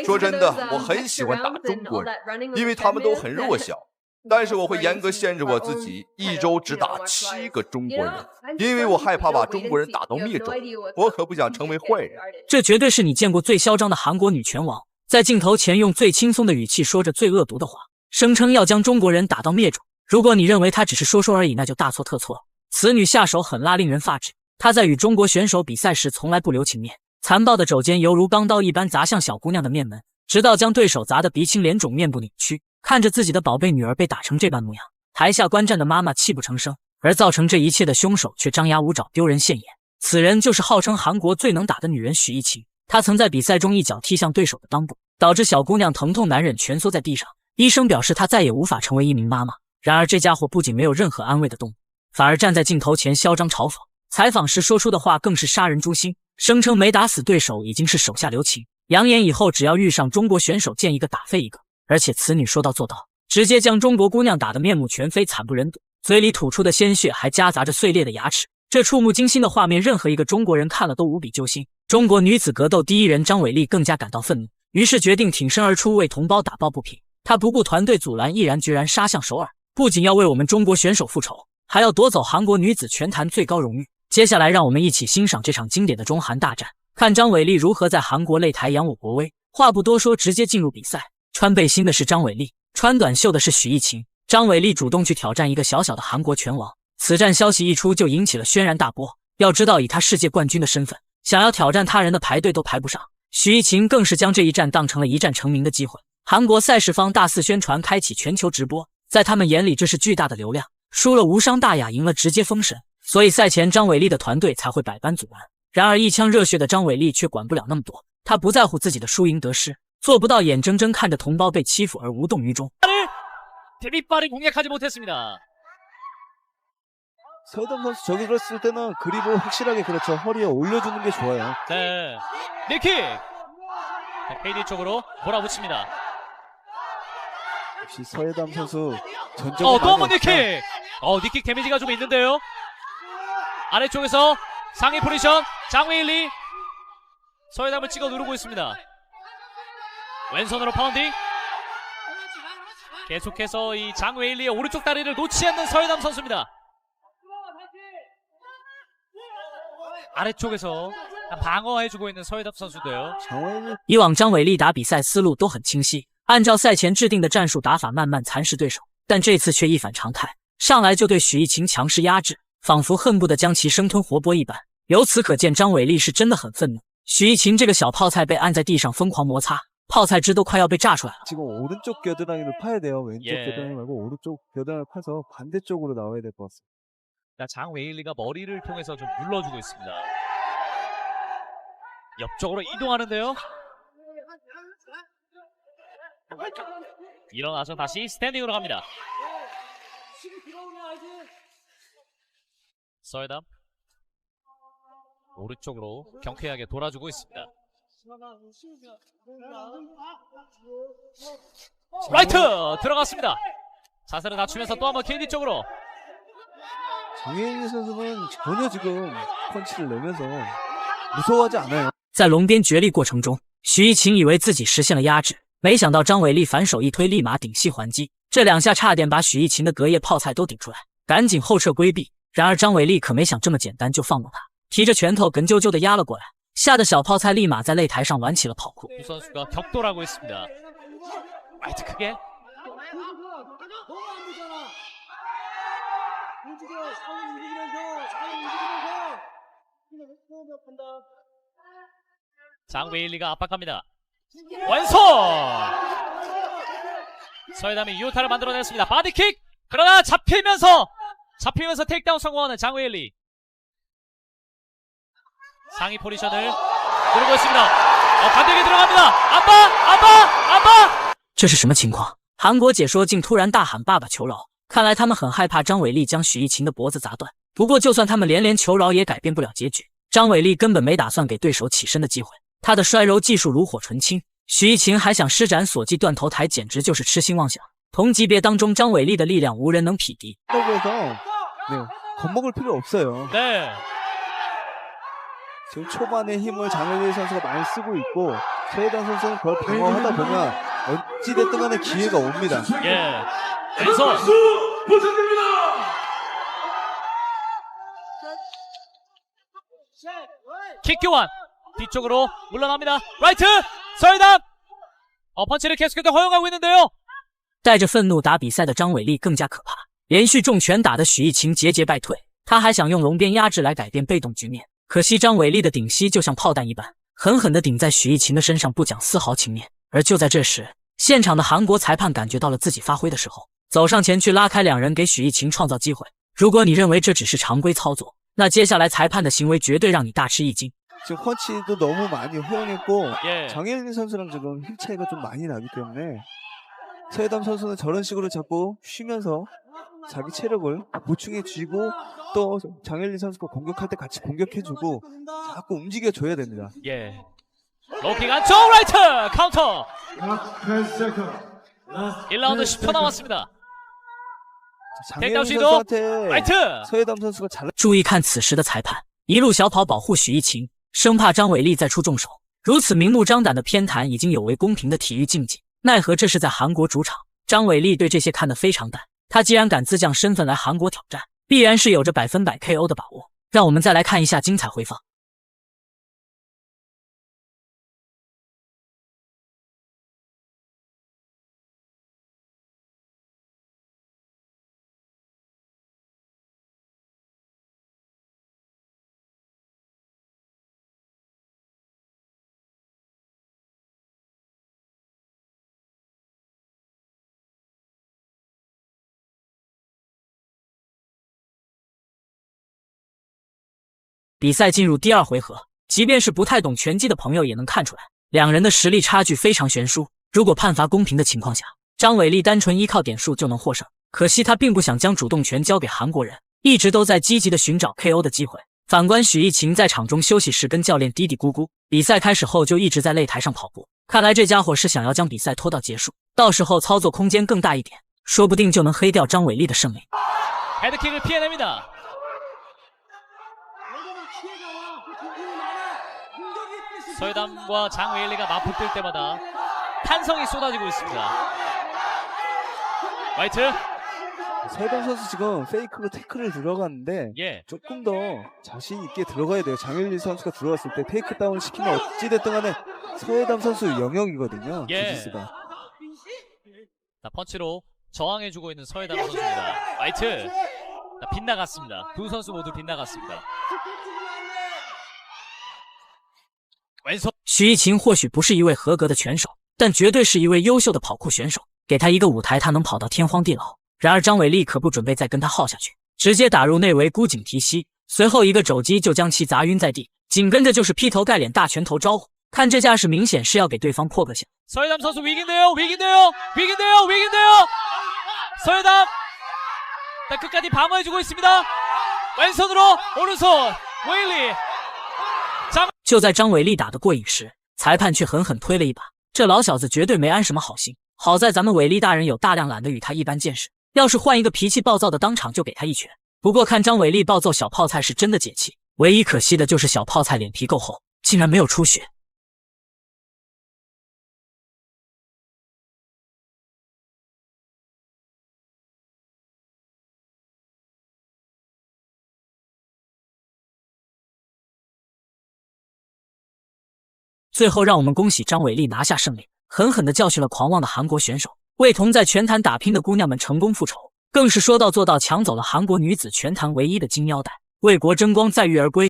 说真的，我很喜欢打中国人，因为他们都很弱小。但是我会严格限制我自己，一周只打7个中国人，因为我害怕把中国人打到灭种。我可不想成为坏人。这绝对是你见过最嚣张的韩国女拳王，在镜头前用最轻松的语气说着最恶毒的话，声称要将中国人打到灭种。如果你认为她只是说说而已，那就大错特错了。此女下手狠辣，令人发指。她在与中国选手比赛时从来不留情面，残暴的肘尖犹如钢刀一般砸向小姑娘的面门，直到将对手砸得鼻青脸肿，面部扭曲。看着自己的宝贝女儿被打成这般模样，台下观战的妈妈泣不成声，而造成这一切的凶手却张牙舞爪，丢人现眼。此人就是号称韩国最能打的女人许艺琴。她曾在比赛中一脚踢向对手的裆部，导致小姑娘疼痛难忍，蜷缩在地上。医生表示她再也无法成为一名妈妈。然而这家伙不仅没有任何安慰的动作，反而站在镜头前嚣张嘲讽。采访时说出的话更是杀人诛心，声称没打死对手已经是手下留情，扬言以后只要遇上中国选手见一个打飞一个。而且此女说到做到，直接将中国姑娘打得面目全非，惨不忍睹，嘴里吐出的鲜血还夹杂着碎裂的牙齿。这触目惊心的画面，任何一个中国人看了都无比揪心。中国女子格斗第一人张伟丽更加感到愤怒，于是决定挺身而出，为同胞打抱不平。她不顾团队阻拦，毅然决然杀向首尔，不仅要为我们中国选手复仇，还要夺走韩国女子拳坛最高荣誉。接下来让我们一起欣赏这场经典的中韩大战，看张伟丽如何在韩国擂台扬我国威。话不多说，直接进入比赛。穿背心的是张伟丽，穿短袖的是许艺琴。张伟丽主动去挑战一个小小的韩国拳王，此战消息一出就引起了轩然大波。要知道以他世界冠军的身份，想要挑战他人的排队都排不上。许艺琴更是将这一战当成了一战成名的机会。韩国赛事方大肆宣传，开启全球直播，在他们眼里这是巨大的流量，输了无伤大雅，赢了直接封神，所以赛前张伟丽的团队才会百般阻拦。然而一腔热血的張偉麗却管不了那么多，他不在乎自己的输赢得失，做不到眼睁睁看着同胞被欺负而无动于衷。 데뷔발을 공략하지 못했습니다. 서유담 선수 저기 그랬을 때는 그립을 확실하게 그렇죠. 허리에 올려주는 게 좋아요. 네, 니킥. KD 쪽으로 몰아붙입니다. 역시 서유담 선수 전적으로 또 한번 니킥. 니킥 데미지가 좀 있는데요. 아래쪽에서 상위 포지션 장웨일리 서유담을 찍어 누르고 있습니다. 왼손으로 파운딩. 계속해서 이 장웨일리의 오른쪽 다리를 놓지 않는 서유담 선수입니다. 아래쪽에서 방어해주고 있는 서유담 선수인데요. 以往张伟丽打比赛思路都很清晰，按照赛前制定的战术打法慢慢蚕食对手，但这次却一反常态，上来就对许艺琴强势压制，仿佛恨不得将其生吞活剥一般。由此可见，张伟丽是真的很愤怒。许艺琴这个小泡菜被按在地上疯狂摩擦，泡菜汁都快要被炸出来了。 지금 오른쪽 겨드랑이를 파야 돼요. 왼쪽 겨드랑이 말고 오른쪽 겨드랑이를 파서 반대쪽으로 나와야 될 것 같습니다. 장웨일리가 머리를 통해서 좀 눌러주고 있습니다. 옆쪽으로 이동하는데요. 일어나서 다시 스탠딩으로 갑니다. 서유담 오른쪽으로 경쾌하게 돌아주고 있습니다. 라이트 들어갔습니다. 자세를 낮추면서 또 한번 KD 쪽으로. 장혜인 선수는 전혀 지금 펀치를 내면서 무서워하지 않아요. 在笼边角力过程中，许艺琴以为自己实现了压制，没想到张伟丽反手一推，立马顶膝还击，这两下差点把许艺琴的隔夜泡菜都顶出来，赶紧后撤规避。然而张伟丽可没想这么简单就放过他，提着拳头梗啾啾的压了过来，吓得小泡菜立马在擂台上玩起了跑酷。 두 선수가 격돌하고 있습니다. 라이트 크게. 장웨일리가 압박합니다. 왼손! 서유담이 유효타를 만들어냈습니다. 바디킥! 그러나 잡히면서 테이크다운 성공하는 장웨일리. 상위 포지션을 누르고 있습니다. 반대에 들어갑니다. 안봐! 这是什么情况？韩国解说竟突然大喊爸爸求饶，看来他们很害怕张伟丽将许艺琴的脖子砸断。不过就算他们连连求饶也改变不了结局，张伟丽根本没打算给对手起身的机会，他的摔揉技术炉火纯青，许艺琴还想施展锁技断头台，简直就是痴心妄想。同级别当中张伟丽的力量无人能匹敌。 네, 겁먹을 필요 없어요. 네. 지금 초반에 힘을 장현일 선수가 많이 쓰고 있고 서해담 선수는 그걸 방어하다 보면 어찌됐든 간에 기회가 옵니다. 예. 왼손. 킥 교환. 뒤쪽으로 물러납니다. 라이트. 서해담. 펀치를 계속해서 허용하고 있는데요. 带着愤怒打比赛的张伟丽更加可怕，连续重拳打得许翊晴节节败退。他还想用龙边压制来改变被动局面，可惜张伟丽的顶膝就像炮弹一般，狠狠地顶在许翊晴的身上，不讲丝毫情面。而就在这时，现场的韩国裁判感觉到了自己发挥的时候，走上前去拉开两人，给许翊晴创造机会。如果你认为这只是常规操作，那接下来裁判的行为绝对让你大吃一惊。 지금 펀치도 너무 많이 허용했고 예. 장현린 선수랑 지금 힘 차이가 좀 많이 나기 때문에 서해담 선수는 저런 식으로 자꾸 쉬면서 자기 체력을 보충해주고 또 장현린 선수가 공격할 때 같이 공격해주고 자꾸 움직여줘야 됩니다. 예. 로킥 안쪽 라이트 카운터. 1라운드 10초 남았습니다. 장현린 선수한테 라이트. 서해담 선수가 잘 注意看此时的裁判，一路小跑保护许翊晴，生怕张伟丽再出重手。如此明目张胆的偏袒已经有违公平的体育竞技，奈何这是在韩国主场，张伟丽对这些看得非常淡。他既然敢自降身份来韩国挑战，必然是有着100% KO 的把握。让我们再来看一下精彩回放。 比赛进入第二回合，即便是不太懂拳击的朋友也能看出来，两人的实力差距非常悬殊。如果判罚公平的情况下，张伟丽单纯依靠点数就能获胜。可惜他并不想将主动权交给韩国人，一直都在积极的寻找 KO 的机会。反观许翊晴在场中休息时跟教练嘀嘀咕咕，比赛开始后就一直在擂台上跑步。看来这家伙是想要将比赛拖到结束，到时候操作空间更大一点，说不定就能黑掉张伟丽的胜利。 헤드킥을 피해냅니다. 서해담과 장웨일리가 맞붙을 때마다 탄성이 쏟아지고 있습니다. 화이트. 서해담 선수 지금 페이크로 태클을 들어갔는데 예. 조금 더 자신 있게 들어가야 돼요. 장현리 선수가 들어갔을 때 테이크 다운 시키면 어찌됐든 간에 서해담 선수 영역이거든요. 예. 지지스가. 자, 펀치로 저항해주고 있는 서해담 선수입니다. 화이트. 자, 빗나갔습니다. 두 선수 모두 빗나갔습니다. 왼손. 许翊晴或许不是一位合格的拳手，但绝对是一位优秀的跑酷选手。给他一个舞台，他能跑到天荒地老。然而张伟丽可不准备再跟他耗下去，直接打入内围孤颈提膝，随后一个肘击就将其砸晕在地，紧跟着就是劈头盖脸大拳头招呼。看这架势，明显是要给对方破个响。 서해담 선수 위기인데요. 서해담. 자, 끝까지 방어해주고 있습니다. 왼손으로 오른손 웨일리. 就在张伟丽打得过瘾时，裁判却狠狠推了一把。这老小子绝对没安什么好心。好在咱们伟丽大人有大量懒得与他一般见识，要是换一个脾气暴躁的，当场就给他一拳。不过看张伟丽暴揍小泡菜是真的解气，唯一可惜的就是小泡菜脸皮够厚，竟然没有出血。 最后，让我们恭喜张伟丽拿下胜利，狠狠地教训了狂妄的韩国选手，为同在拳坛打拼的姑娘们成功复仇，更是说到做到，抢走了韩国女子拳坛唯一的金腰带，为国争光，载誉而归。